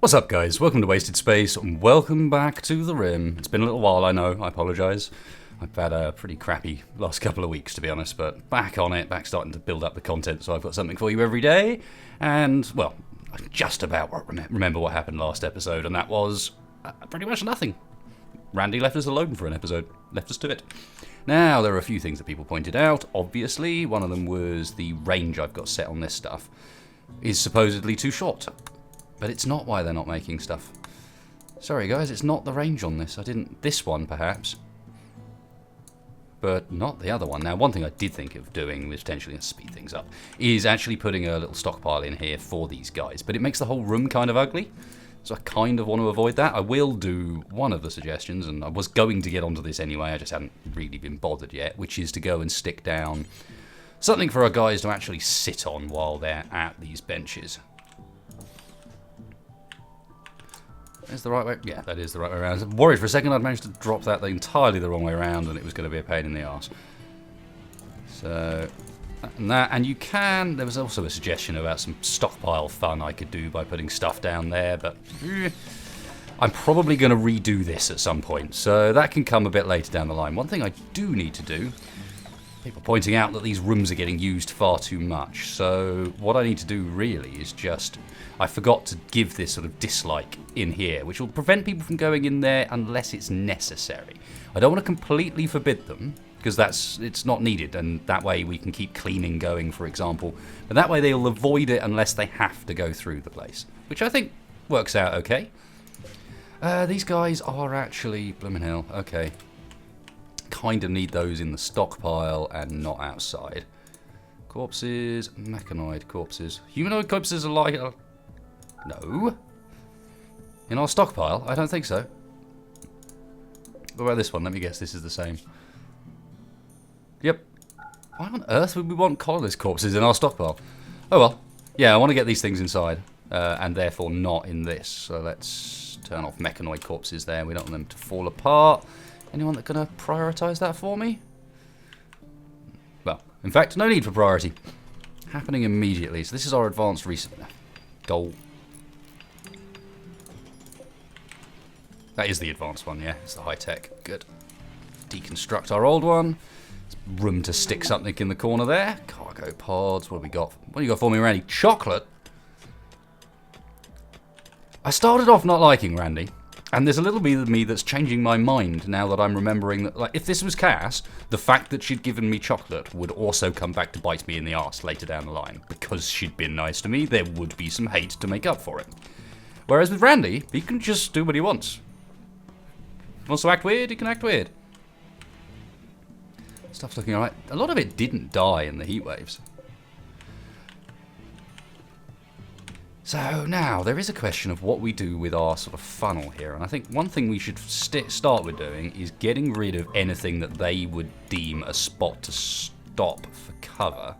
What's up, guys? Welcome to Wasted Space, and welcome back to the Rim. It's been a little while, I know, I apologise. I've had a pretty crappy last couple of weeks, to be honest, but back on it, back starting to build up the content, so I've got something for you every day. And, well, I just about remember what happened last episode, and that was pretty much nothing. Randy left us alone for an episode, left us to it. Now, there are a few things that people pointed out, obviously. One of them was the range I've got set on this stuff is supposedly too short. But it's not why they're not making stuff. Sorry guys, it's not the range on this. This one perhaps. But not the other one. Now, one thing I did think of doing, which potentially to speed things up, is actually putting a little stockpile in here for these guys. But it makes the whole room kind of ugly. So I kind of want to avoid that. I will do one of the suggestions, and I was going to get onto this anyway, I just hadn't really been bothered yet, which is to go and stick down something for our guys to actually sit on while they're at these benches. Is the right way? Yeah, that is the right way around. I was worried for a second I'd managed to drop that entirely the wrong way around and it was going to be a pain in the arse. So, and you can, there was also a suggestion about some stockpile fun I could do by putting stuff down there, but I'm probably going to redo this at some point, so that can come a bit later down the line. One thing I do need to do, people pointing out that these rooms are getting used far too much, so what I need to do really is just, I forgot to give this sort of dislike in here, which will prevent people from going in there unless it's necessary. I don't want to completely forbid them, because it's not needed, and that way we can keep cleaning going, for example. But that way they'll avoid it unless they have to go through the place, which I think works out okay. These guys are actually, bloomin' hell, okay. Kind of need those in the stockpile and not outside. Corpses, mechanoid corpses. Humanoid corpses are like... no. In our stockpile? I don't think so. What about this one? Let me guess this is the same. Yep. Why on earth would we want colonist corpses in our stockpile? Oh well. Yeah, I want to get these things inside. And therefore not in this. So let's turn off mechanoid corpses there. We don't want them to fall apart. Anyone that gonna prioritise that for me? Well, in fact, no need for priority. Happening immediately. So this is our advanced research goal. That is the advanced one, yeah. It's the high tech. Good. Deconstruct our old one. Room to stick something in the corner there. Cargo pods. What have we got? What do you got for me, Randy? Chocolate. I started off not liking Randy. And there's a little bit of me that's changing my mind now that I'm remembering that, like, if this was Cass, the fact that she'd given me chocolate would also come back to bite me in the arse later down the line. Because she'd been nice to me, there would be some hate to make up for it. Whereas with Randy, he can just do what he wants. If he wants to act weird, he can act weird. Stuff's looking alright. A lot of it didn't die in the heat waves. So now, there is a question of what we do with our sort of funnel here, and I think one thing we should start with doing is getting rid of anything that they would deem a spot to stop for cover.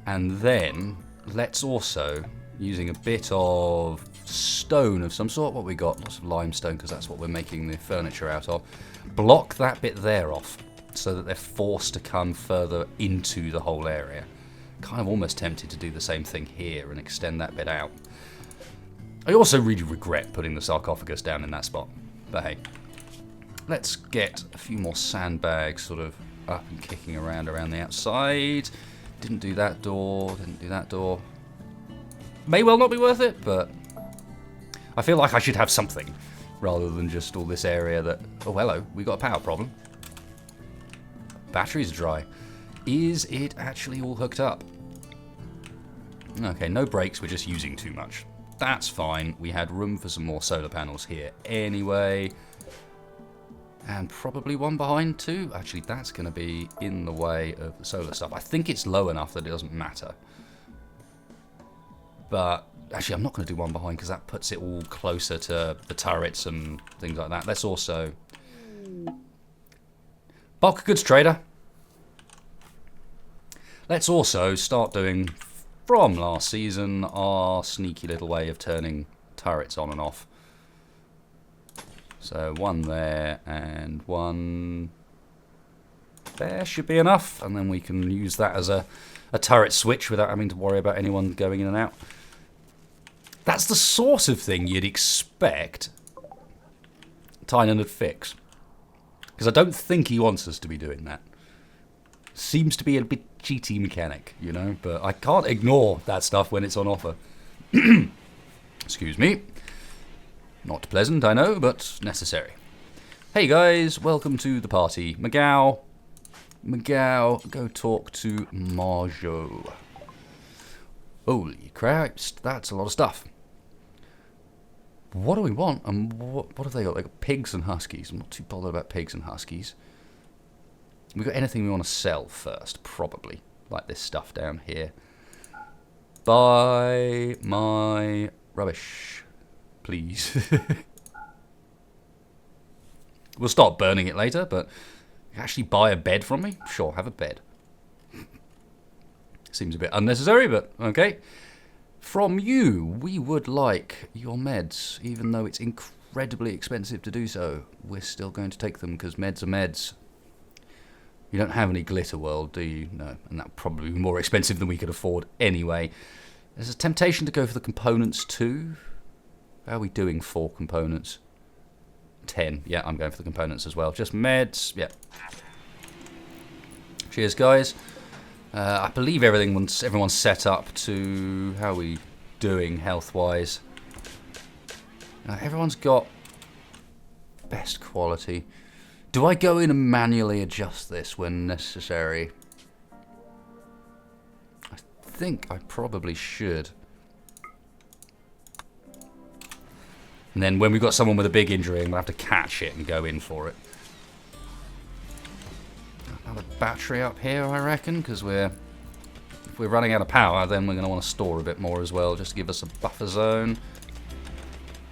And then, let's also, using a bit of stone of some sort, what we got, lots of limestone, because that's what we're making the furniture out of, block that bit there off, so that they're forced to come further into the whole area. Kind of almost tempted to do the same thing here and extend that bit out. I also really regret putting the sarcophagus down in that spot. But hey, let's get a few more sandbags sort of up and kicking around the outside. Didn't do that door, didn't do that door. May well not be worth it, but I feel like I should have something rather than just all this area that... oh, hello, we got a power problem. Batteries are dry. Is it actually all hooked up? Okay, no brakes, we're just using too much. That's fine. We had room for some more solar panels here anyway. And probably one behind too. Actually, that's going to be in the way of the solar stuff. I think it's low enough that it doesn't matter. But actually, I'm not going to do one behind because that puts it all closer to the turrets and things like that. Let's also... bulk goods trader. Let's also start doing, from last season, our sneaky little way of turning turrets on and off. So one there and one there should be enough, and then we can use that as a turret switch without having to worry about anyone going in and out. That's the sort of thing you'd expect Tynan would fix. Because I don't think he wants us to be doing that. Seems to be a bit cheaty mechanic, you know, but I can't ignore that stuff when it's on offer. Excuse me. Not pleasant, I know, but necessary. Hey guys, welcome to the party. Magao, go talk to Marjo. Holy cripes, that's a lot of stuff. What do we want? And what have they got? They got pigs and huskies. I'm not too bothered about pigs and huskies. We got anything we want to sell first, probably. Like this stuff down here. Buy my rubbish, please. We'll start burning it later, but actually buy a bed from me? Sure, have a bed. Seems a bit unnecessary, but okay. From you, we would like your meds, even though it's incredibly expensive to do so. We're still going to take them because meds are meds. You don't have any glitter world, do you? No, and that would probably be more expensive than we could afford anyway. There's a temptation to go for the components too. How are we doing for components? 10. Yeah, I'm going for the components as well. Just meds. Yeah. Cheers, guys. I believe everyone's set up to... How are we doing health-wise? Everyone's got best quality. Do I go in and manually adjust this when necessary? I think I probably should. And then when we've got someone with a big injury, we'll have to catch it and go in for it. Another battery up here, I reckon, because if we're running out of power, then we're going to want to store a bit more as well, just to give us a buffer zone.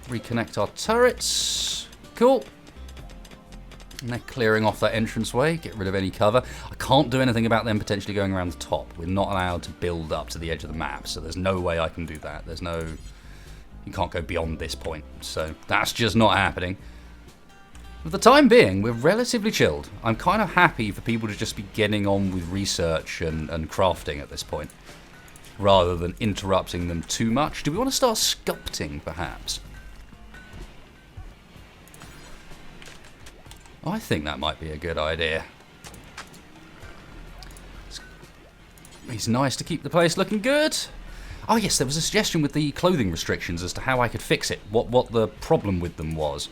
Reconnect our turrets. Cool. And they're clearing off that entranceway, get rid of any cover. I can't do anything about them potentially going around the top. We're not allowed to build up to the edge of the map, so there's no way I can do that. You can't go beyond this point, so that's just not happening. For the time being, we're relatively chilled. I'm kind of happy for people to just be getting on with research and crafting at this point, rather than interrupting them too much. Do we want to start sculpting, perhaps? I think that might be a good idea. It's nice to keep the place looking good. Oh yes, there was a suggestion with the clothing restrictions as to how I could fix it, what the problem with them was.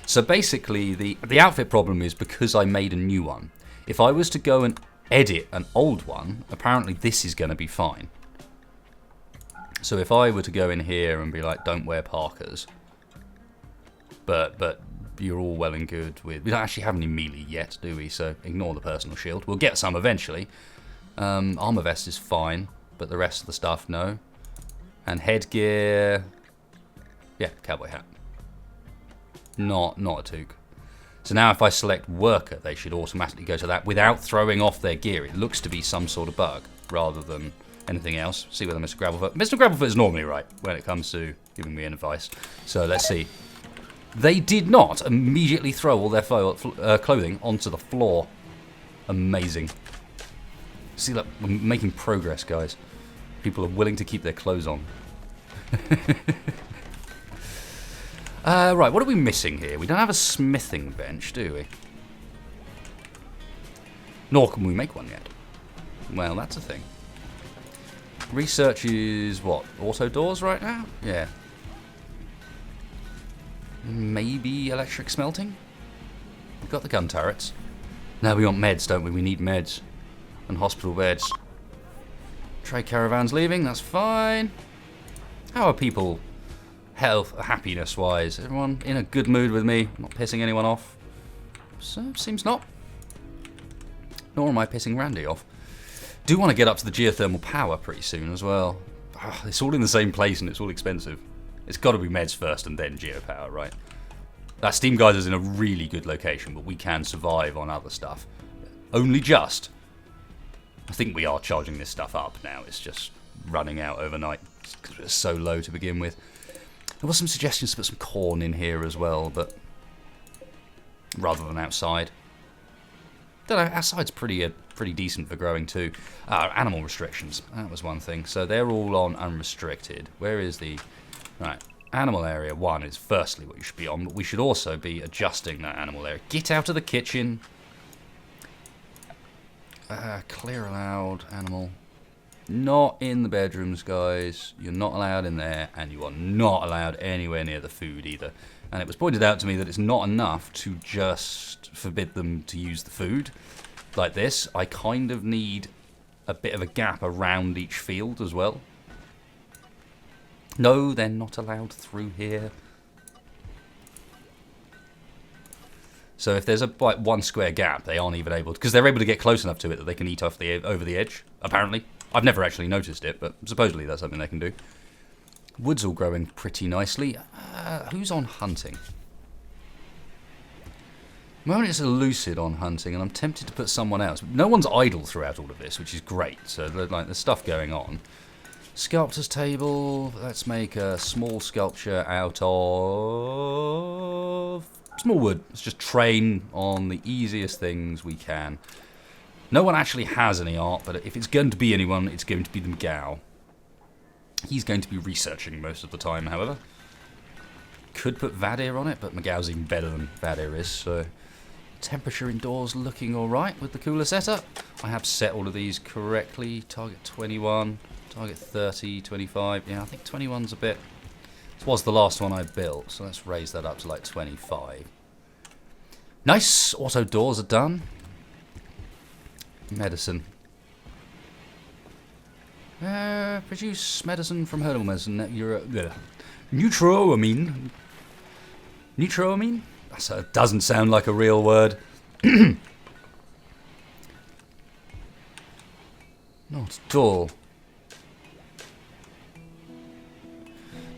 So basically, the outfit problem is because I made a new one. If I was to go and edit an old one, apparently this is going to be fine. So if I were to go in here and be like, don't wear parkas, but you're all well and good with... We don't actually have any melee yet, do we? So ignore the personal shield. We'll get some eventually. Armor vest is fine, but the rest of the stuff, no. And headgear... Yeah, cowboy hat. Not a toque. So now if I select worker, they should automatically go to that without throwing off their gear. It looks to be some sort of bug rather than anything else. See whether Mr. Gravelfoot... Mr. Gravelfoot is normally right when it comes to giving me advice. So let's see. They did not immediately throw all their clothing onto the floor. Amazing. See, look, we're making progress, guys. People are willing to keep their clothes on. Right, what are we missing here? We don't have a smithing bench, do we? Nor can we make one yet. Well, that's a thing. Research is, what, auto doors right now? Yeah. Maybe electric smelting? We've got the gun turrets. Now we want meds, don't we? We need meds. And hospital beds. Trade caravans leaving, that's fine. How are people... health, happiness-wise? Everyone in a good mood with me? Not pissing anyone off? So, seems not. Nor am I pissing Randy off. Do want to get up to the geothermal power pretty soon as well. It's all in the same place and it's all expensive. It's got to be meds first and then geopower, right? That steam geyser's in a really good location, but we can survive on other stuff. Only just. I think we are charging this stuff up now. It's just running out overnight because it's so low to begin with. There was some suggestions to put some corn in here as well, but rather than outside. Don't know, outside's pretty decent for growing too. Animal restrictions, that was one thing. So they're all on unrestricted. Where is the Right. Animal area 1 is firstly what you should be on, but we should also be adjusting that animal area. Get out of the kitchen. Clear allowed, animal. Not in the bedrooms, guys. You're not allowed in there, and you are not allowed anywhere near the food either. And it was pointed out to me that it's not enough to just forbid them to use the food like this. I kind of need a bit of a gap around each field as well. No, they're not allowed through here. So if there's a like 1 square gap, they aren't even able to, because they're able to get close enough to it that they can eat off the over the edge. Apparently, I've never actually noticed it, but supposedly that's something they can do. Wood's all growing pretty nicely. Who's on hunting? At the moment it's Lucid on hunting, and I'm tempted to put someone else. No one's idle throughout all of this, which is great. So like there's stuff going on. Sculptor's table. Let's make a small sculpture out of small wood. Let's just train on the easiest things we can. No one actually has any art, but if it's going to be anyone, it's going to be the Mgao. He's going to be researching most of the time, however. Could put Vadir on it, but Mgao's even better than Vadir is, so... Temperature indoors looking alright with the cooler setup. I have set all of these correctly. Target 21, target 30, 25. Yeah, I think 21's a bit... This was the last one I built, so let's raise that up to like 25. Nice! Auto doors are done. Medicine. Produce medicine from herbal medicine. You're Neutroamine. Neutroamine? That doesn't sound like a real word. Not at all.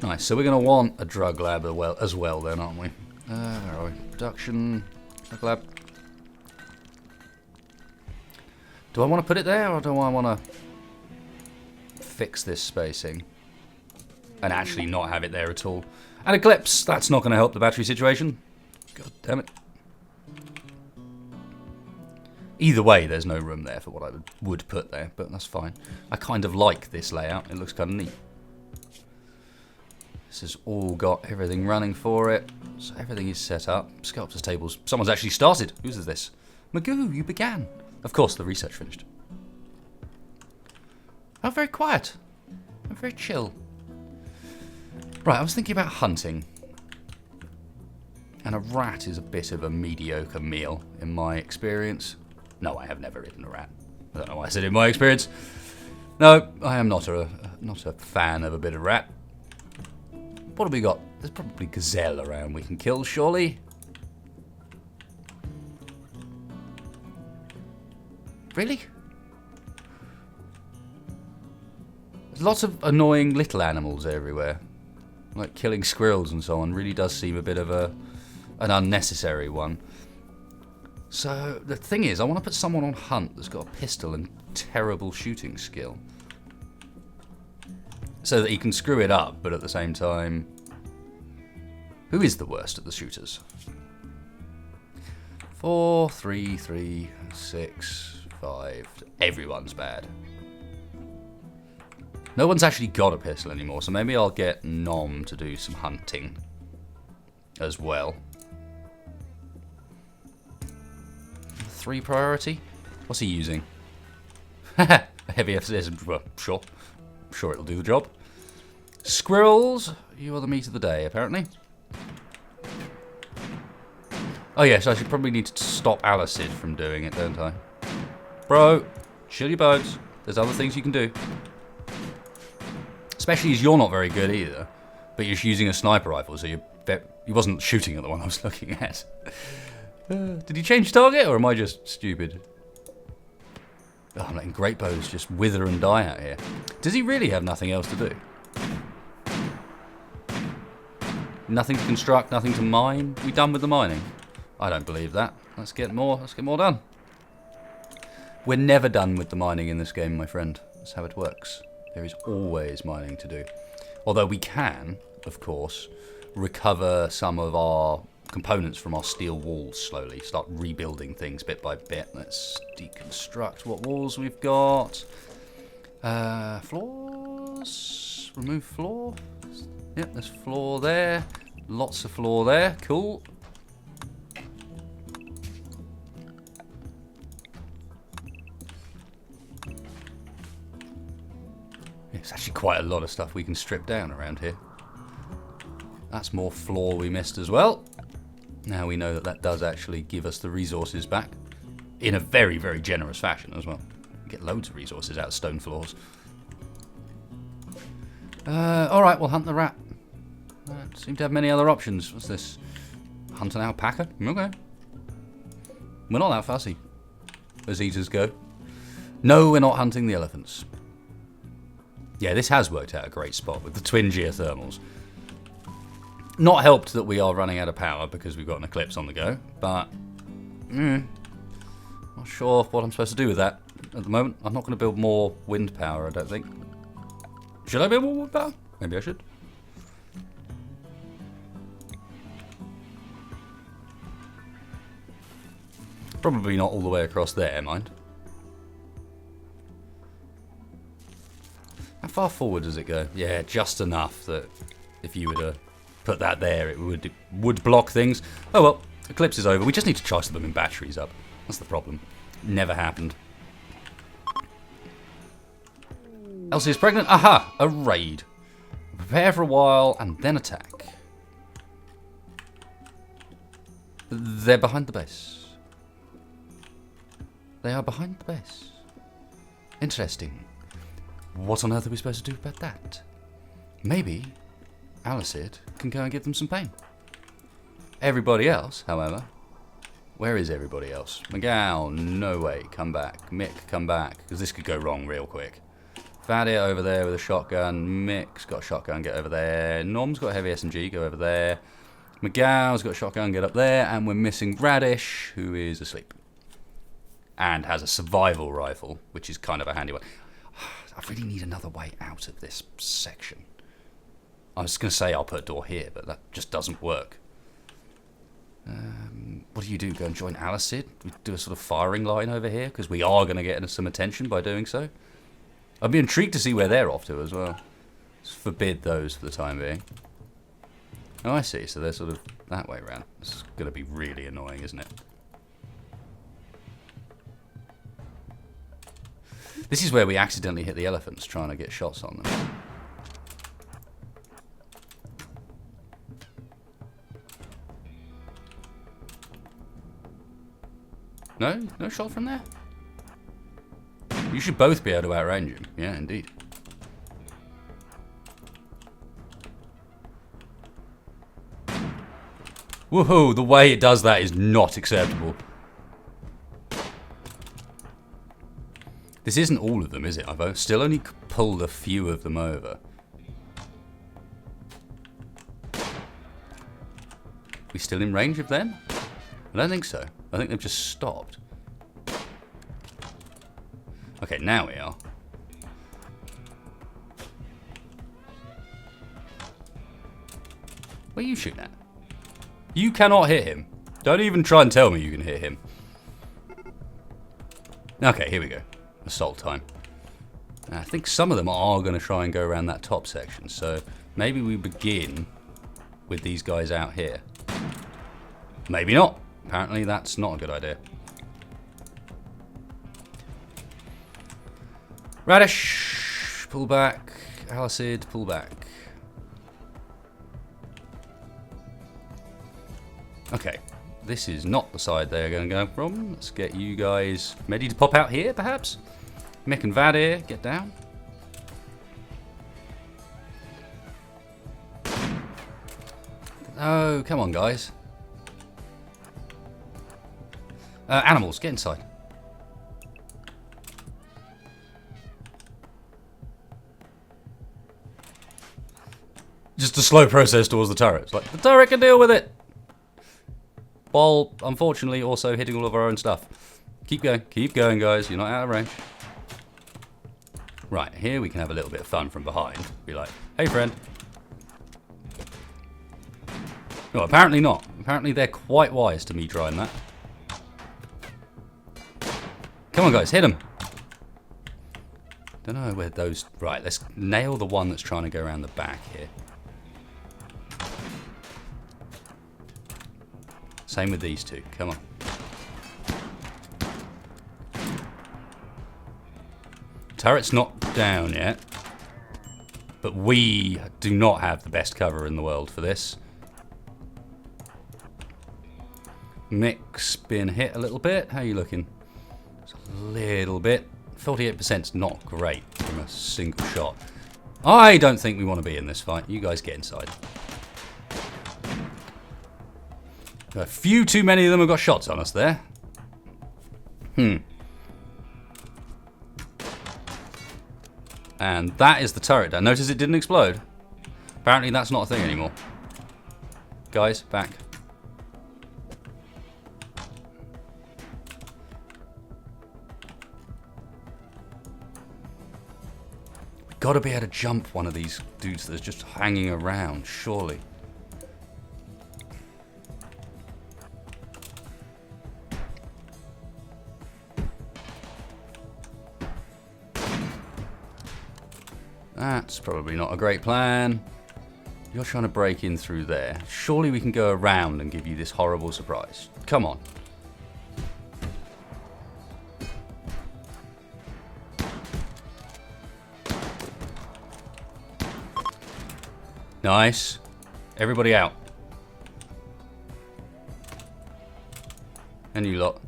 Nice, so we're going to want a drug lab as well then, aren't we? Where are we? Production, drug lab. Do I want to put it there, or do I want to fix this spacing and actually not have it there at all? And Eclipse, that's not going to help the battery situation. God damn it. Either way, there's no room there for what I would put there, but that's fine. I kind of like this layout. It looks kind of neat. This has all got everything running for it. So everything is set up. Sculptor's tables. Someone's actually started. Whose is this? Magoo, you began. Of course, the research finished. Oh, very quiet. And very chill. Right, I was thinking about hunting. And a rat is a bit of a mediocre meal, in my experience. No, I have never eaten a rat. I don't know why I said in my experience. No, I am not a fan of a bit of rat. What have we got? There's probably gazelle around we can kill, surely. Really? There's lots of annoying little animals everywhere. Like killing squirrels and so on really does seem a bit of an unnecessary one. So the thing is, I want to put someone on hunt that's got a pistol and terrible shooting skill. So that he can screw it up, but at the same time... Who is the worst at the shooters? 4, 3, 3, 6, 5... Everyone's bad. No one's actually got a pistol anymore, so maybe I'll get Nom to do some hunting as well. 3 priority? What's he using? A heavy F6. Well, sure. I'm sure it'll do the job. Squirrels, you are the meat of the day, apparently. Oh yes, I should probably need to stop Alicid from doing it, don't I? Bro, chill your boats. There's other things you can do. Especially as you're not very good either. But you're using a sniper rifle, so you wasn't shooting at the one I was looking at. Did he change target, or am I just stupid? Oh, I'm letting great bows just wither and die out here. Does he really have nothing else to do? Nothing to construct, nothing to mine? We done with the mining? I don't believe that. Let's get more done. We're never done with the mining in this game, my friend. That's how it works. There is always mining to do. Although we can, of course, recover some of our components from our steel walls slowly. Start rebuilding things bit by bit. Let's deconstruct what walls we've got. Floors? Remove floor? Yep, there's floor there. Lots of floor there. Cool. It's actually quite a lot of stuff we can strip down around here. That's more floor we missed as well. Now we know that that does actually give us the resources back in a very, very generous fashion as well. We get loads of resources out of stone floors. Alright, we'll hunt the rat. Don't seem to have many other options. What's this? Hunt an alpaca? Okay. We're not that fussy as eaters go. No, we're not hunting the elephants. Yeah, this has worked out a great spot with the twin geothermals. Not helped that we are running out of power because we've got an eclipse on the go, but not sure what I'm supposed to do with that at the moment. I'm not going to build more wind power, I don't think. Should I build more wind power? Maybe I should. Probably not all the way across there, mind. How far forward does it go? Yeah, just enough that if you were to put that there, it would block things. Oh well, eclipse is over. We just need to charge them in batteries up. That's the problem. Never happened. Elsie is pregnant. Aha! A raid. Prepare for a while and then attack. They're behind the base. They are behind the base. Interesting. What on earth are we supposed to do about that? Maybe Alicid can go and give them some pain. Everybody else, however, where is everybody else? McGow, no way, come back. Mick, come back, because this could go wrong real quick. Fadia over there with a shotgun. Mick's got a shotgun, get over there. Norm's got a heavy SMG, go over there. McGow's got a shotgun, get up there. And we're missing Radish, who is asleep. And has a survival rifle, which is kind of a handy one. I really need another way out of this section. I was going to say I'll put a door here, but that just doesn't work. What do you do? Go and join Alicid? We do a sort of firing line over here? Because we are going to get some attention by doing so. I'd be intrigued to see where they're off to as well. Let's forbid those for the time being. Oh, I see. So they're sort of that way around. This is going to be really annoying, isn't it? This is where we accidentally hit the elephants trying to get shots on them. No? No shot from there? You should both be able to outrange him. Yeah, indeed. Woohoo! The way it does that is not acceptable. This isn't all of them, is it? I've still only pulled a few of them over. We still in range of them? I don't think so. I think they've just stopped. Okay, now we are. Where are you shooting at? You cannot hit him. Don't even try and tell me you can hit him. Okay, here we go. Assault time. I think some of them are going to try and go around that top section, so maybe we begin with these guys out here. Maybe not. Apparently that's not a good idea. Radish, pull back. Alicid, pull back. Okay, this is not the side they're going to go from. Let's get you guys ready to pop out here, perhaps. Mick and Vadir, get down. Oh, come on, guys. Animals, get inside. Just a slow process towards the turret. It's like, the turret can deal with it. While, unfortunately, also hitting all of our own stuff. Keep going, guys. You're not out of range. Right, here we can have a little bit of fun from behind. Be like, hey, friend. No, apparently not. Apparently they're quite wise to me trying that. Come on, guys, hit them. Don't know where those... Right, let's nail the one that's trying to go around the back here. Same with these two. Come on. Turret's not down yet. But we do not have the best cover in the world for this. Mick's been hit a little bit. How are you looking? It's a little bit. 48% is not great from a single shot. I don't think we want to be in this fight. You guys get inside. A few too many of them have got shots on us there. And that is the turret down. Notice it didn't explode. Apparently that's not a thing anymore. Guys, back. We've got to be able to jump one of these dudes that's just hanging around, surely. That's probably not a great plan. You're trying to break in through there. Surely we can go around and give you this horrible surprise. Come on. Nice. Everybody out. And you lot.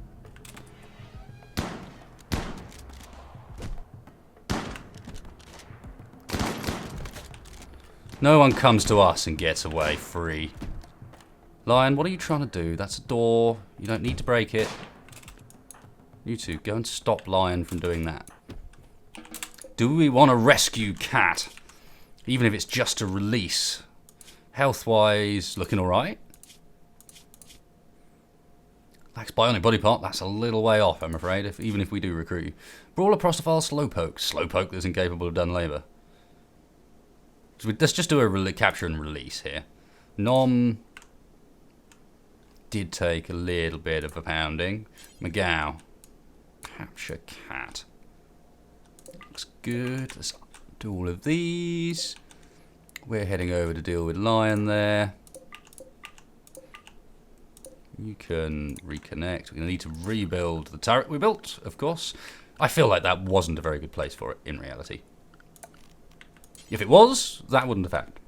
No one comes to us and gets away free. Lion, what are you trying to do? That's a door. You don't need to break it. You two, go and stop Lion from doing that. Do we want to rescue Cat? Even if it's just a release. Health-wise, looking alright. Lacks bionic body part. That's a little way off, I'm afraid, even if we do recruit you. Brawler, Prostophile, Slowpoke. Slowpoke that's incapable of done labour. So let's just do a capture and release here. Nom did take a little bit of a pounding. McGow. Capture Cat. Looks good. Let's do all of these. We're heading over to deal with Lion there. You can reconnect. We're going to need to rebuild the turret we built, of course. I feel like that wasn't a very good place for it, in reality. If it was, that wouldn't have happened.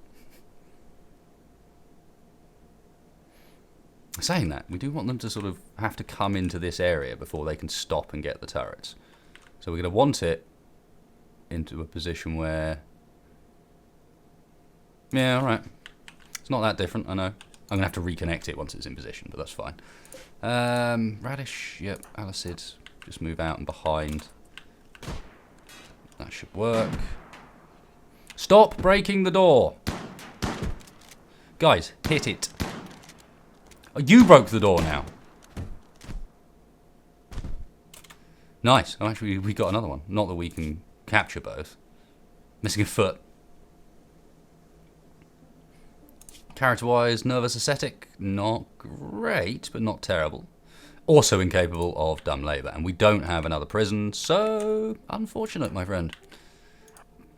Saying that, we do want them to sort of have to come into this area before they can stop and get the turrets. So we're going to want it into a position where... Yeah, alright. It's not that different, I know. I'm going to have to reconnect it once it's in position, but that's fine. Radish, yep, Alicid. Just move out and behind. That should work. Stop breaking the door. Guys, hit it. Oh, you broke the door now. Nice. Oh, actually, we got another one. Not that we can capture both. Missing a foot. Character-wise, nervous ascetic. Not great, but not terrible. Also incapable of dumb labour. And we don't have another prison, so unfortunate, my friend.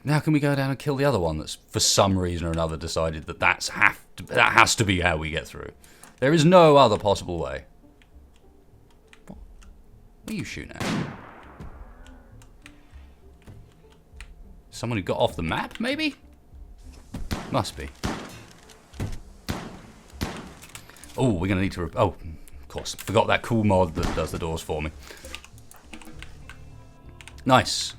Now can we go down and kill the other one that's, for some reason or another, decided that that has to be how we get through. There is no other possible way. What are you shooting at? Someone who got off the map, maybe? Must be. Oh, we're going to need to... Oh, of course. Forgot that cool mod that does the doors for me. Nice.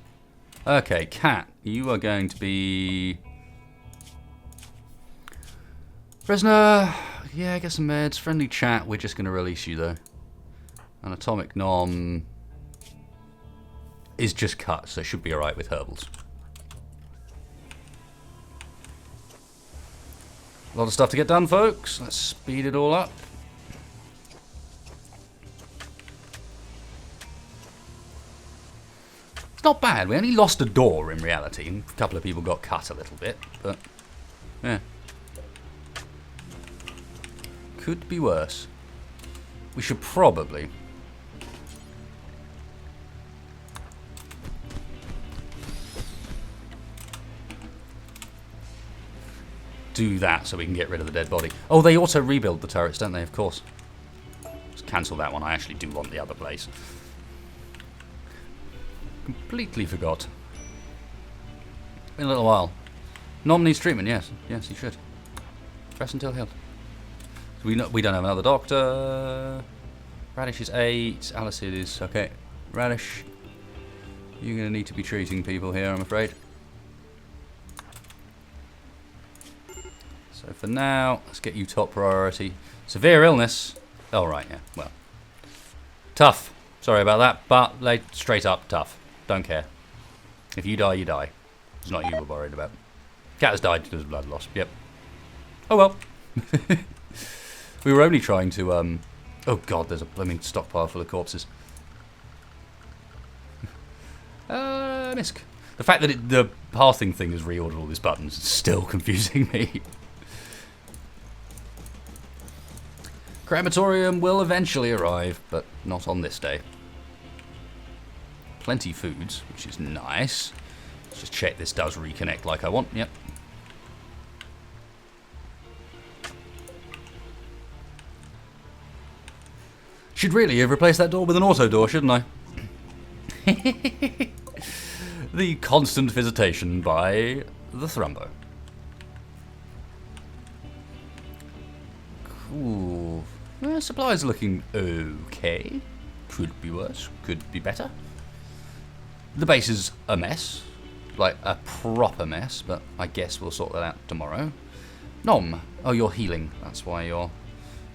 Okay, Cat, you are going to be... Prisoner, yeah, get some meds. Friendly chat, we're just going to release you, though. And Atomic Nom is just cut, so it should be alright with herbals. A lot of stuff to get done, folks. Let's speed it all up. Not bad. We only lost a door in reality, and a couple of people got cut a little bit, but yeah. Could be worse. We should probably do that so we can get rid of the dead body. Oh, they auto rebuild the turrets, don't they? Of course. cancel that one. I actually do want the other place. Completely forgot. Been a little while. Nom needs treatment, yes. Yes, he should. Rest until healed. So we don't have another doctor. Radish is 8. Alice is... Okay. Radish, you're going to need to be treating people here, I'm afraid. So for now, let's get you top priority. Severe illness. Oh, right, yeah. Well. Tough. Sorry about that, but like, straight up tough. Don't care. If you die, you die. It's not you we're worried about. Cat has died because of blood loss. Yep. Oh well. We were only trying to... Oh god, there's a blooming stockpile full of corpses. Misk. The fact that the pathing thing has reordered all these buttons is still confusing me. Crematorium will eventually arrive, but not on this day. Plenty foods, which is nice. Let's just check this does reconnect like I want. Yep. Should really have replaced that door with an auto door, shouldn't I? The constant visitation by the Thrumbo. Cool. Well, supplies are looking okay. Could be worse. Could be better. The base is a mess. Like a proper mess, but I guess we'll sort that out tomorrow. Nom. Oh, you're healing. That's why you're...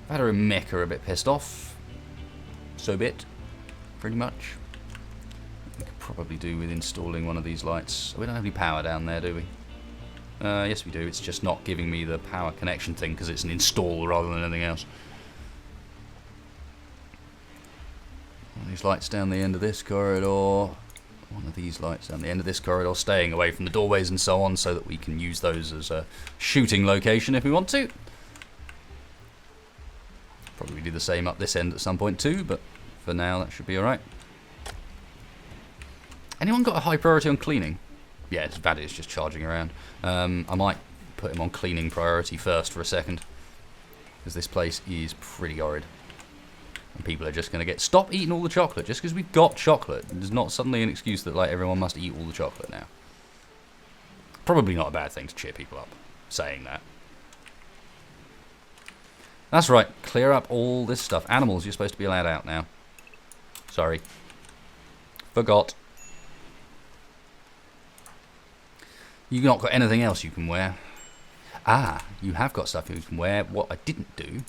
Vader and Mick are a bit pissed off. So bit. Pretty much. We could probably do with installing one of these lights. We don't have any power down there, do we? Yes, we do. It's just not giving me the power connection thing because it's an install rather than anything else. One of these lights down the end of this corridor. One of these lights down the end of this corridor, staying away from the doorways and so on, so that we can use those as a shooting location if we want to. Probably do the same up this end at some point too, but for now that should be alright. Anyone got a high priority on cleaning? Yeah, it's Vadir's just charging around. I might put him on cleaning priority first for a second, because this place is pretty horrid. And people are just going to get... Stop eating all the chocolate, just because we've got chocolate. There's not suddenly an excuse that like everyone must eat all the chocolate now. Probably not a bad thing to cheer people up, saying that. That's right, clear up all this stuff. Animals, you're supposed to be allowed out now. Sorry. Forgot. You've not got anything else you can wear. Ah, you have got stuff you can wear. What I didn't do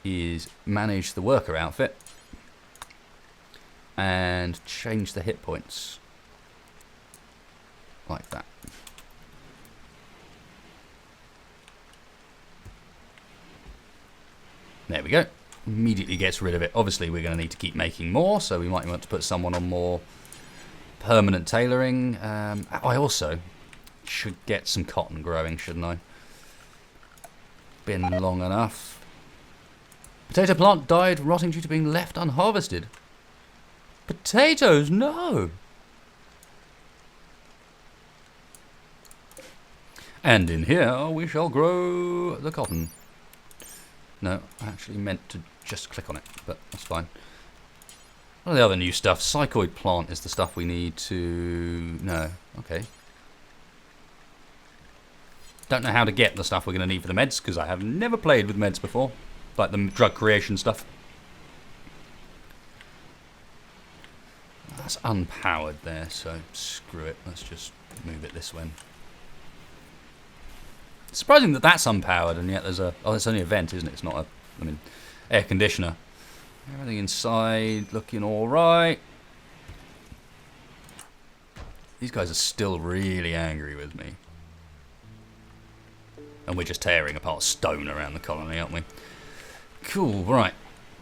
is manage the worker outfit and change the hit points. Like that. There we go. Immediately gets rid of it. Obviously, we're going to need to keep making more, so we might want to put someone on more permanent tailoring. I also should get some cotton growing, shouldn't I? Been long enough. Potato plant died, rotting due to being left unharvested. Potatoes, no! And in here, we shall grow the cotton. No, I actually meant to just click on it, but that's fine. What are the other new stuff? Psychoid plant is the stuff we need to... No, okay. Don't know how to get the stuff we're going to need for the meds, because I have never played with meds before. Like the drug creation stuff. That's unpowered there, so screw it. Let's just move it this way. It's surprising that that's unpowered, and yet there's a... Oh, it's only a vent, isn't it? It's not a... I mean, air conditioner. Everything inside looking alright. These guys are still really angry with me. And we're just tearing apart stone around the colony, aren't we? Cool, right.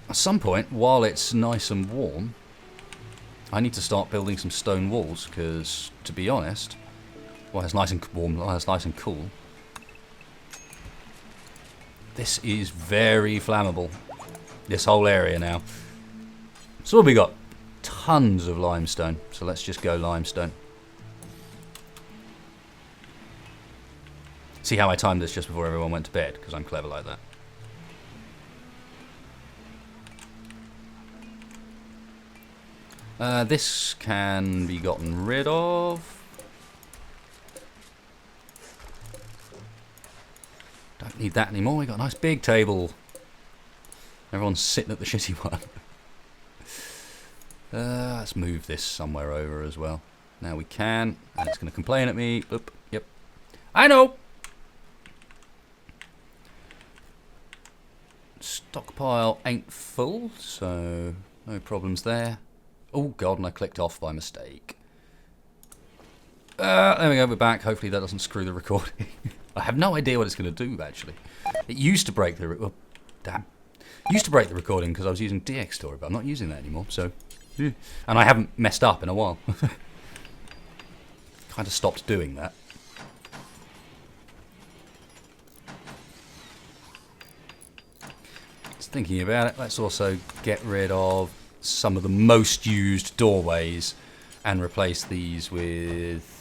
At some point, while it's nice and warm, I need to start building some stone walls, because, to be honest, while it's nice and warm, while it's nice and cool, this is very flammable. This whole area now. So what have we got? Tons of limestone. So let's just go limestone. See how I timed this just before everyone went to bed? Because I'm clever like that. This can be gotten rid of. Don't need that anymore. We got a nice big table. Everyone's sitting at the shitty one. Let's move this somewhere over as well. Now we can. And it's going to complain at me. Oop, yep. I know! Stockpile ain't full, so no problems there. Oh god, and I clicked off by mistake. There we go, we're back. Hopefully that doesn't screw the recording. I have no idea what it's going to do, actually. It used to break the... Oh, damn. It used to break the recording because I was using DX Story, but I'm not using that anymore, so... Yeah. And I haven't messed up in a while. Kind of stopped doing that. Just thinking about it, let's also get rid of some of the most used doorways and replace these with...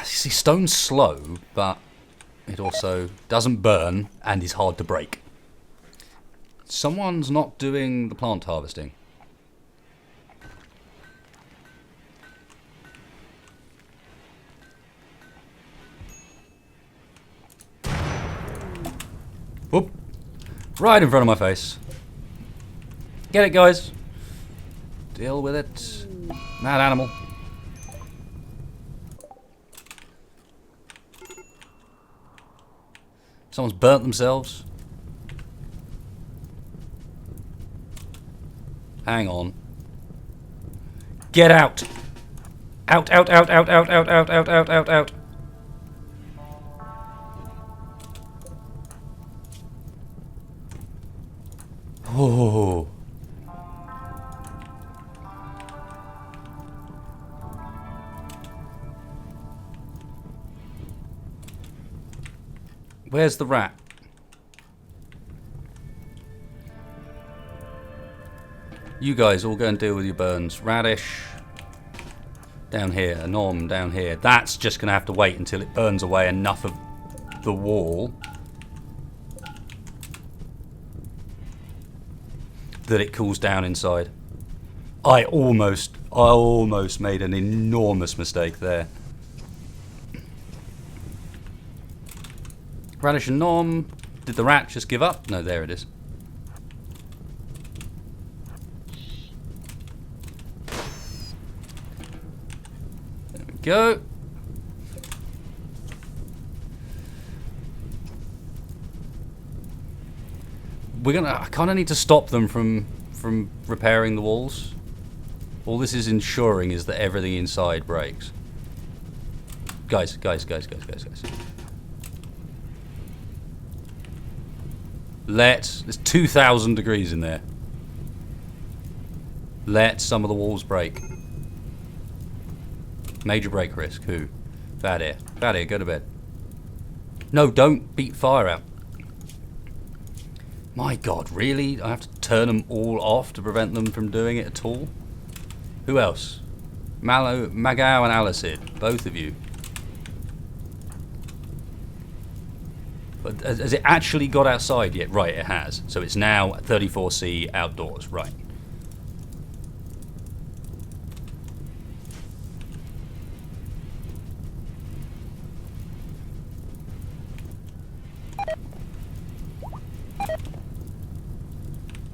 See, stone's slow, but it also doesn't burn and is hard to break. Someone's not doing the plant harvesting. Whoop. Right in front of my face. Get it, guys. Deal with it. Mad animal. Someone's burnt themselves. Hang on. Get out! Out, out, out, out, out, out, out, out, out, out, out. Oh. Where's the rat? You guys all go and deal with your burns. Radish down here, a Nom down here. That's just going to have to wait until it burns away enough of the wall that it cools down inside. I almost made an enormous mistake there. Radish and Nom. Did the rat just give up? No, there it is. There we go. I kind of need to stop them from repairing the walls. All this is ensuring is that everything inside breaks. Guys. There's 2,000 degrees in there. Let some of the walls break. Major break risk. Who? Bad air. Bad air, go to bed. No, don't beat fire out. My god, really? I have to turn them all off to prevent them from doing it at all? Who else? Magao and Alicid. Both of you. But has it actually got outside yet? Right, it has. So it's now 34C outdoors. Right.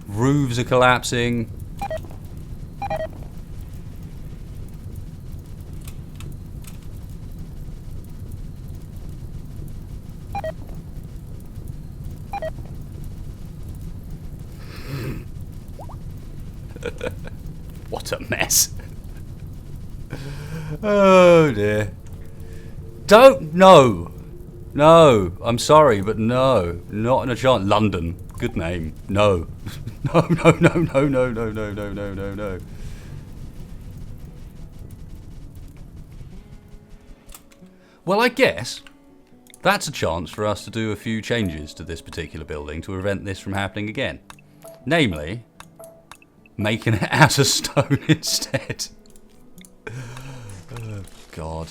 Roofs are collapsing. What a mess. Oh dear. Don't, no. No, I'm sorry, but no. Not in a chance. London. Good name. No. No. Well, I guess that's a chance for us to do a few changes to this particular building to prevent this from happening again. Namely, making it out of stone instead. Oh, God.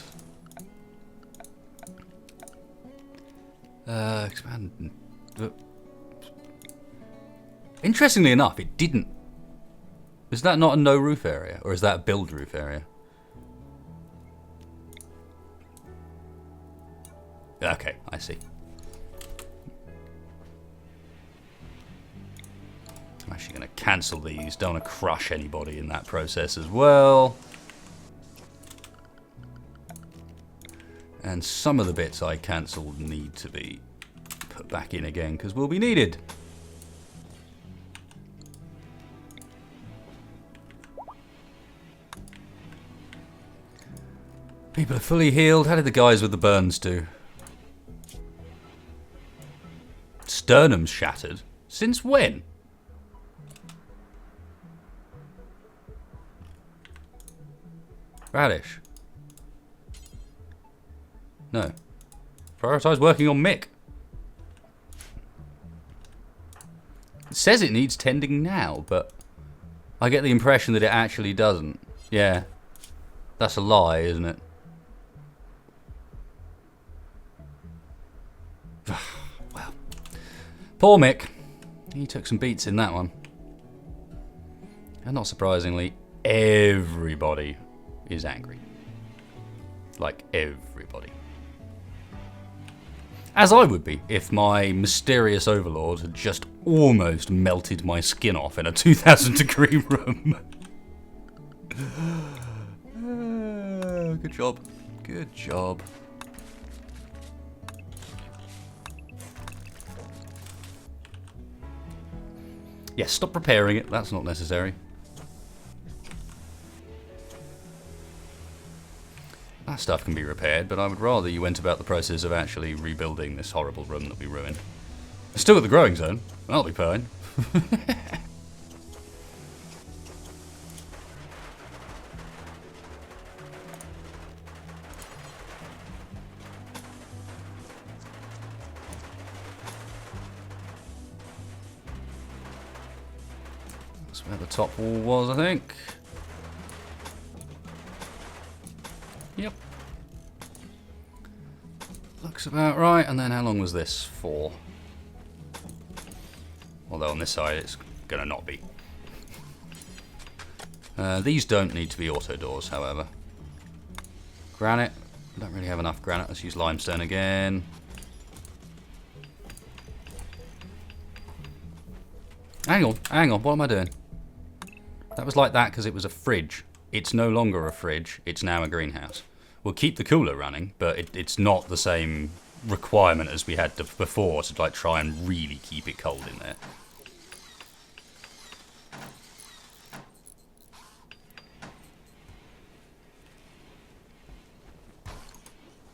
Expand. Interestingly enough, it didn't Is that not a no roof area? Or is that a build roof area? Okay, I see. I'm actually going to cancel these. Don't want to crush anybody in that process as well. And some of the bits I cancelled need to be put back in again because will be needed. People are fully healed. How did the guys with the burns do? Sternum's shattered. Since when? Radish. No. Prioritise working on Mick. It says it needs tending now, but I get the impression that it actually doesn't. Yeah. That's a lie, isn't it? Well. Poor Mick. He took some beats in that one. And not surprisingly, everybody is angry. Like everybody. As I would be if my mysterious overlord had just almost melted my skin off in a 2000 degree room. Good job. Good job. Yes, stop preparing it. That's not necessary. That stuff can be repaired, but I would rather you went about the process of actually rebuilding this horrible room that we ruined. It's still at the growing zone. That'll be fine. That's where the top wall was, I think. Yep. Looks about right. And then how long was this for? Although on this side it's going to not be. These don't need to be auto doors, however. Granite. Don't really have enough granite. Let's use limestone again. Hang on. What am I doing? That was like that because it was a fridge. It's no longer a fridge. It's now a greenhouse. We'll keep the cooler running, but it's not the same requirement as we had before to like try and really keep it cold in there.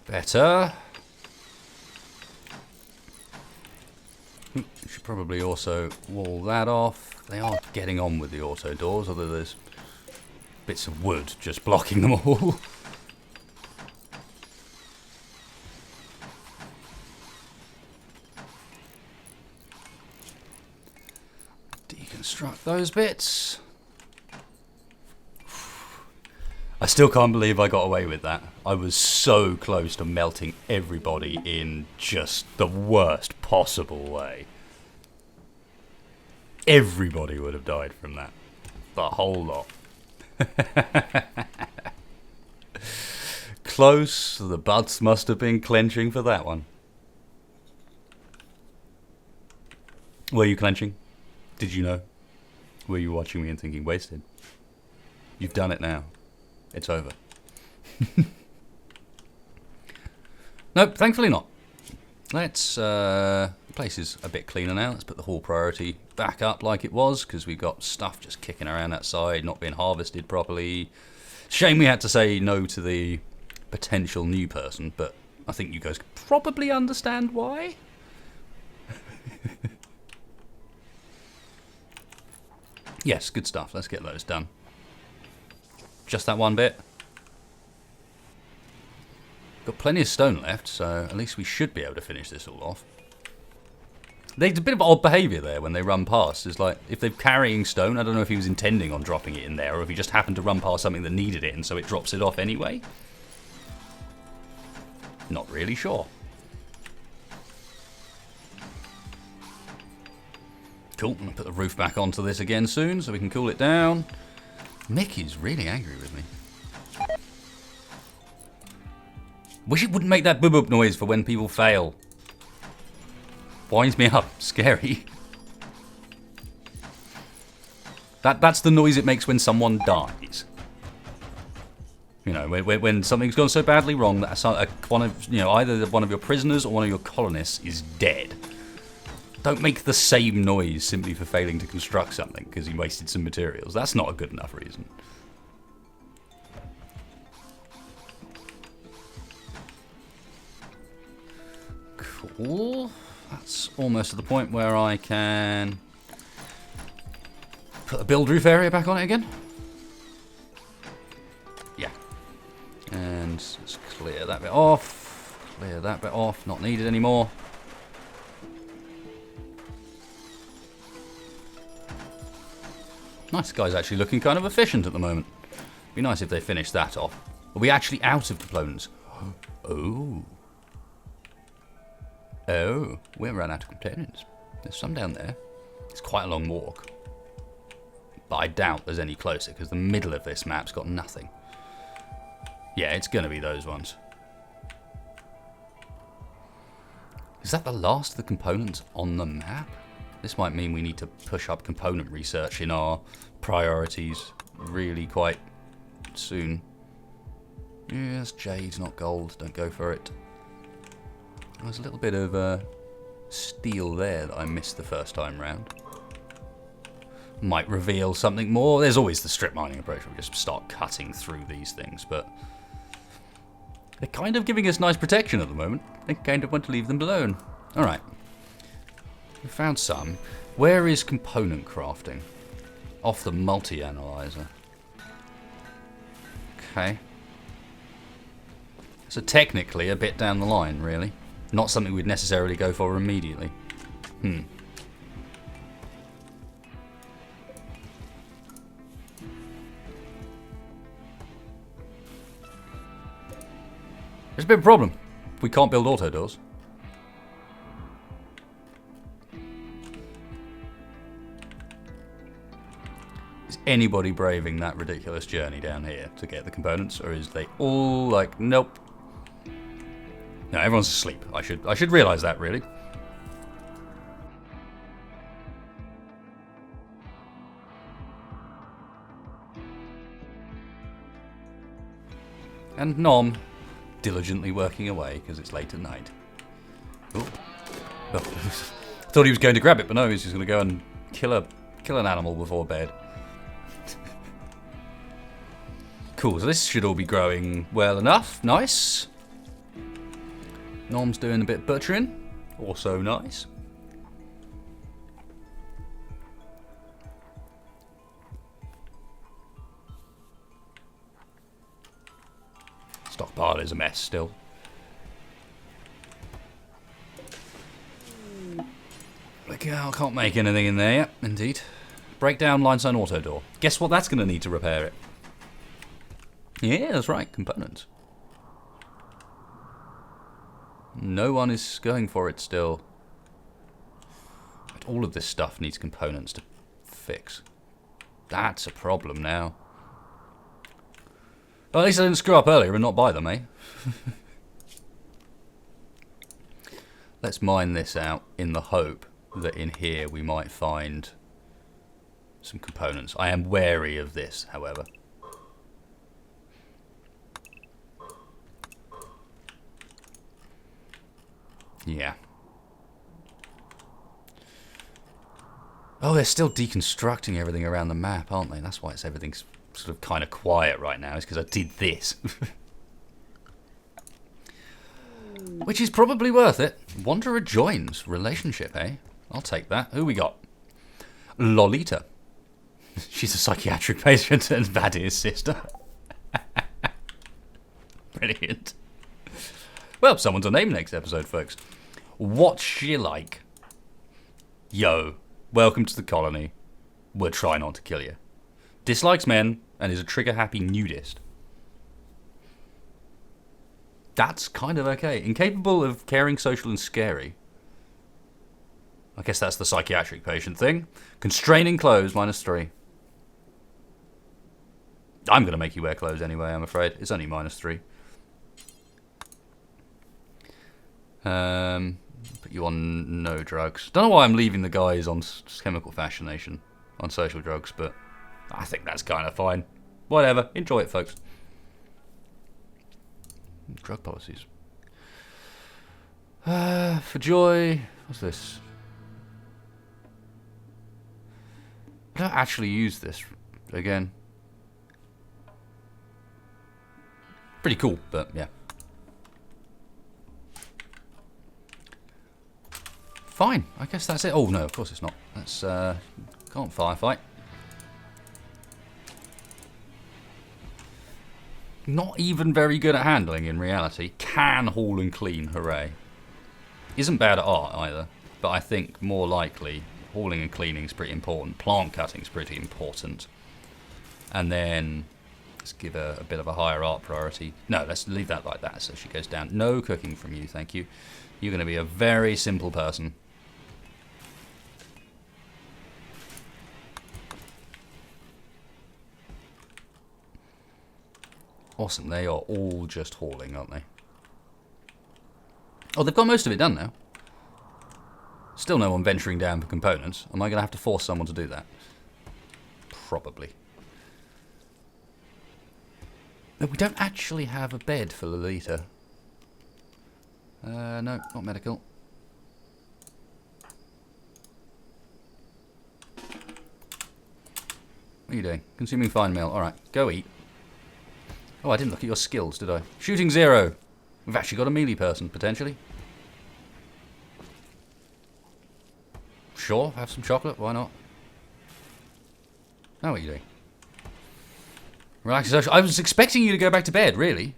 Better. Should probably also wall that off. They are getting on with the auto doors, although there's bits of wood just blocking them all. Deconstruct those bits. I still can't believe I got away with that. I was so close to melting everybody in just the worst possible way. Everybody would have died from that. The whole lot. Close. The buds must have been clenching for that one. Were you clenching? Did you know? Were you watching me and thinking, wasted? You've done it now. It's over. Nope, thankfully not. Let's, the place is a bit cleaner now. Let's put the hall priority back up like it was, because we've got stuff just kicking around outside, not being harvested properly. Shame we had to say no to the potential new person, but I think you guys probably understand why. Yes, good stuff. Let's get those done. Just that one bit. Got plenty of stone left, so at least we should be able to finish this all off. There's a bit of odd behaviour there when they run past. It's like, if they're carrying stone, I don't know if he was intending on dropping it in there, or if he just happened to run past something that needed it, and so it drops it off anyway. Not really sure. Cool. I'm going to put the roof back onto this again soon so we can cool it down. Mickey's really angry with me. Wish it wouldn't make that boop-boop noise for when people fail. Winds me up. Scary. That's the noise it makes when someone dies. You know, when something's gone so badly wrong that either one of your prisoners or one of your colonists is dead. Don't make the same noise simply for failing to construct something because you wasted some materials. That's not a good enough reason. Cool. That's almost to the point where I can put the build roof area back on it again. Yeah. And let's clear that bit off. Clear that bit off. Not needed anymore. Nice, guy's actually looking kind of efficient at the moment. Be nice if they finished that off. Are we actually out of components? Oh. Oh, we're run out of components. There's some down there. It's quite a long walk. But I doubt there's any closer because the middle of this map's got nothing. Yeah, it's going to be those ones. Is that the last of the components on the map? This might mean we need to push up component research in our priorities really quite soon. Yes, jade, not gold. Don't go for it. There's a little bit of steel there that I missed the first time round. Might reveal something more. There's always the strip mining approach. We just start cutting through these things, but they're kind of giving us nice protection at the moment. I kind of want to leave them alone. All right. We found some. Where is component crafting? Off the multi-analyzer. Okay. So technically a bit down the line, really. Not something we'd necessarily go for immediately. There's a bit of a problem. We can't build auto doors. Is anybody braving that ridiculous journey down here to get the components, or is they all like, nope? No, everyone's asleep. I should realise that, really. And Nom diligently working away because it's late at night. Oh. Thought he was going to grab it, but no, he's just going to go and kill an animal before bed. Cool, so this should all be growing well enough. Nice. Nom's doing a bit of butchering. Also nice. Stockpile is a mess still. Look, I can't make anything in there yet, indeed. Breakdown limestone auto door. Guess what that's going to need to repair it? Yeah, that's right, components. No one is going for it still. But all of this stuff needs components to fix. That's a problem now. Well, at least I didn't screw up earlier and not buy them, eh? Let's mine this out in the hope that in here we might find some components. I am wary of this, however. Yeah. Oh, they're still deconstructing everything around the map, aren't they? That's why everything's sort of kind of quiet right now, is because I did this. Which is probably worth it. Wanderer joins. Relationship, eh? I'll take that. Who we got? Lolita. She's a psychiatric patient and Vadir's sister. Brilliant. Well, someone's a name next episode, folks. What's she like? Yo, welcome to the colony. We'll try not to kill you. Dislikes men and is a trigger-happy nudist. That's kind of okay. Incapable of caring, social, and scary. I guess that's the psychiatric patient thing. Constraining clothes, -3. I'm going to make you wear clothes anyway, I'm afraid. It's only -3. Put you on no drugs. Don't know why I'm leaving the guys on chemical fascination, on social drugs, but I think that's kind of fine. Whatever. Enjoy it, folks. Drug policies. For joy. What's this? I don't actually use this again. Pretty cool, but yeah. Fine, I guess that's it. Oh no, of course it's not. That's can't firefight. Not even very good at handling in reality. Can haul and clean, hooray. Isn't bad at art either, but I think more likely hauling and cleaning is pretty important. Plant cutting is pretty important. And then let's give her a bit of a higher art priority. No, let's leave that like that so she goes down. No cooking from you, thank you. You're going to be a very simple person. Awesome, they are all just hauling, aren't they? Oh, they've got most of it done now. Still no one venturing down for components. Am I going to have to force someone to do that? Probably. No, we don't actually have a bed for Lolita. No, not medical. What are you doing? Consuming fine meal. Alright, go eat. Oh, I didn't look at your skills, did I? Shooting 0. We've actually got a melee person, potentially. Sure, have some chocolate, why not? Now what are you doing? Relax. I was expecting you to go back to bed, really.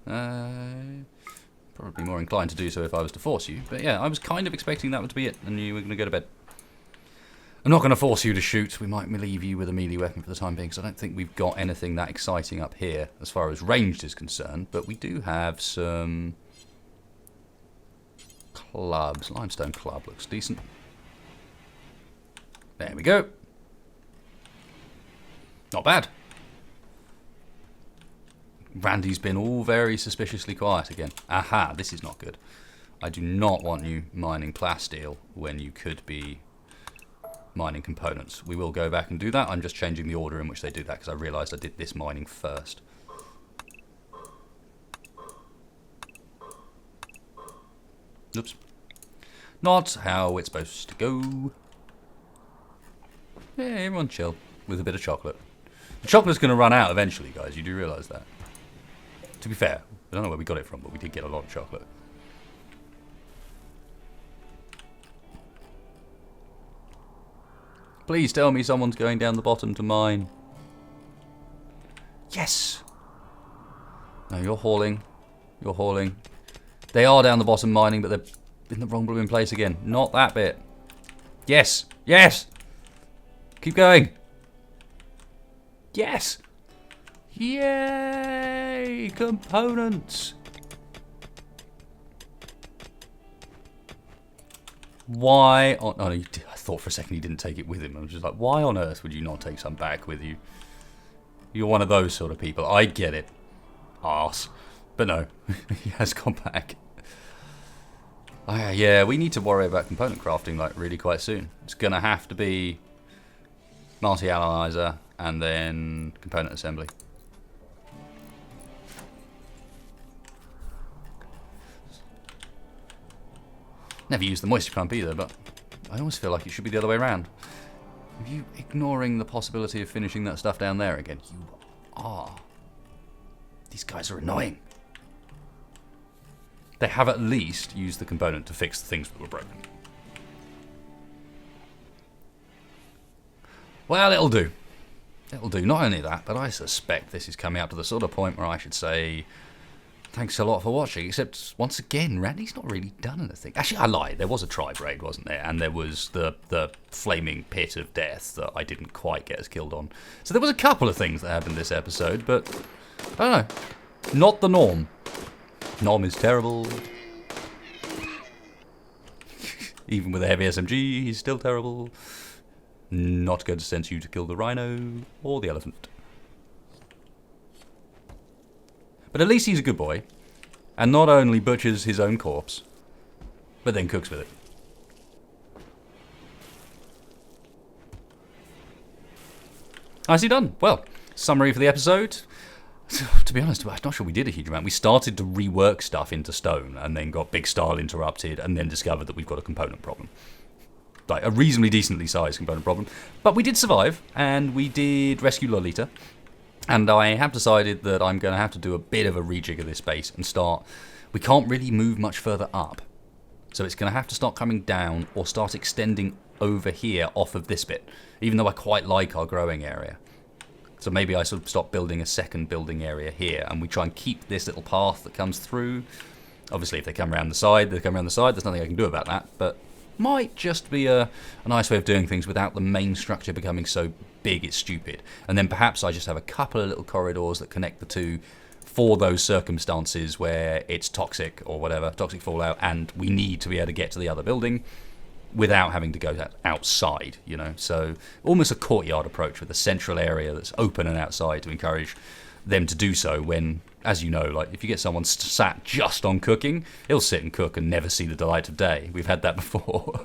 Probably more inclined to do so if I was to force you. But yeah, I was kind of expecting that to be it, and you were going to go to bed. I'm not going to force you to shoot. We might leave you with a melee weapon for the time being, because I don't think we've got anything that exciting up here as far as ranged is concerned. But we do have some clubs. Limestone club looks decent. There we go. Not bad. Randy's been all very suspiciously quiet again. Aha, this is not good. I do not want you mining plasteel when you could be mining components. We will go back and do that. I'm just changing the order in which they do that because I realised I did this mining first. Oops. Not how it's supposed to go. Yeah, everyone chill with a bit of chocolate. The chocolate's going to run out eventually, guys. You do realise that. To be fair, I don't know where we got it from, but we did get a lot of chocolate. Please tell me someone's going down the bottom to mine. Yes! No, you're hauling. You're hauling. They are down the bottom mining, but they're in the wrong blooming place again. Not that bit. Yes! Yes! Keep going. Yes! Yay! Components! Why on... Oh, no, I thought for a second he didn't take it with him. I was just like, why on earth would you not take some back with you? You're one of those sort of people. I get it. Arse. But no, he has gone back. Yeah, we need to worry about component crafting like really quite soon. It's going to have to be multi-analyzer and then component assembly. Never used the moisture pump either, but I almost feel like it should be the other way around. Are you ignoring the possibility of finishing that stuff down there again? You are. These guys are annoying. They have at least used the component to fix the things that were broken. Well, it'll do. It'll do. Not only that, but I suspect this is coming up to the sort of point where I should say thanks a lot for watching, except once again, Randy's not really done anything. Actually, I lied. There was a tri-braid, wasn't there? And there was the flaming pit of death that I didn't quite get us killed on. So there was a couple of things that happened this episode, but I don't know. Not the norm. Norm is terrible. Even with a heavy SMG, he's still terrible. Not going to send you to kill the rhino or the elephant. But at least he's a good boy, and not only butchers his own corpse, but then cooks with it. Nicely done. Well, summary for the episode. To be honest, I'm not sure we did a huge amount. We started to rework stuff into stone, and then got big style interrupted, and then discovered that we've got a component problem. Like, a reasonably decently sized component problem. But we did survive, and we did rescue Lolita. And I have decided that I'm going to have to do a bit of a rejig of this base and start... We can't really move much further up. So it's going to have to start coming down or start extending over here off of this bit. Even though I quite like our growing area. So maybe I sort of stop building a second building area here, and we try and keep this little path that comes through. Obviously, if they come around the side, they come around the side. There's nothing I can do about that, but might just be a nice way of doing things without the main structure becoming so big it's stupid. And then perhaps I just have a couple of little corridors that connect the two for those circumstances where it's toxic or whatever, toxic fallout, and we need to be able to get to the other building without having to go outside, you know. So almost a courtyard approach with a central area that's open and outside to encourage them to do so when, as you know, like if you get someone sat just on cooking, he'll sit and cook and never see the delight of day. We've had that before.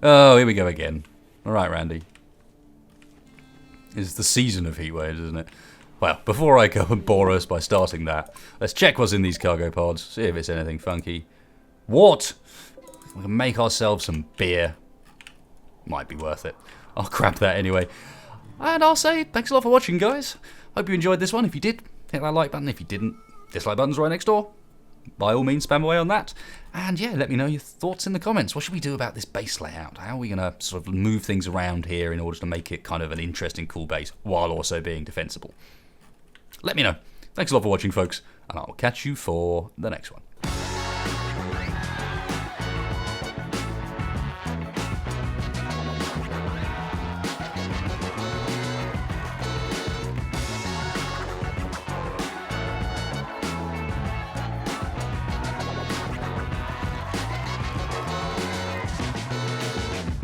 Oh, here we go again. All right, Randy. It's the season of heat waves, isn't it? Well, before I go and bore us by starting that, let's check what's in these cargo pods, see if it's anything funky. What? We can make ourselves some beer. Might be worth it. I'll grab that anyway. And I'll say thanks a lot for watching, guys. Hope you enjoyed this one. If you did, hit that like button. If you didn't, dislike button's right next door. By all means, spam away on that. And yeah, let me know your thoughts in the comments. What should we do about this base layout? How are we going to sort of move things around here in order to make it kind of an interesting, cool base while also being defensible? Let me know. Thanks a lot for watching, folks, and I'll catch you for the next one.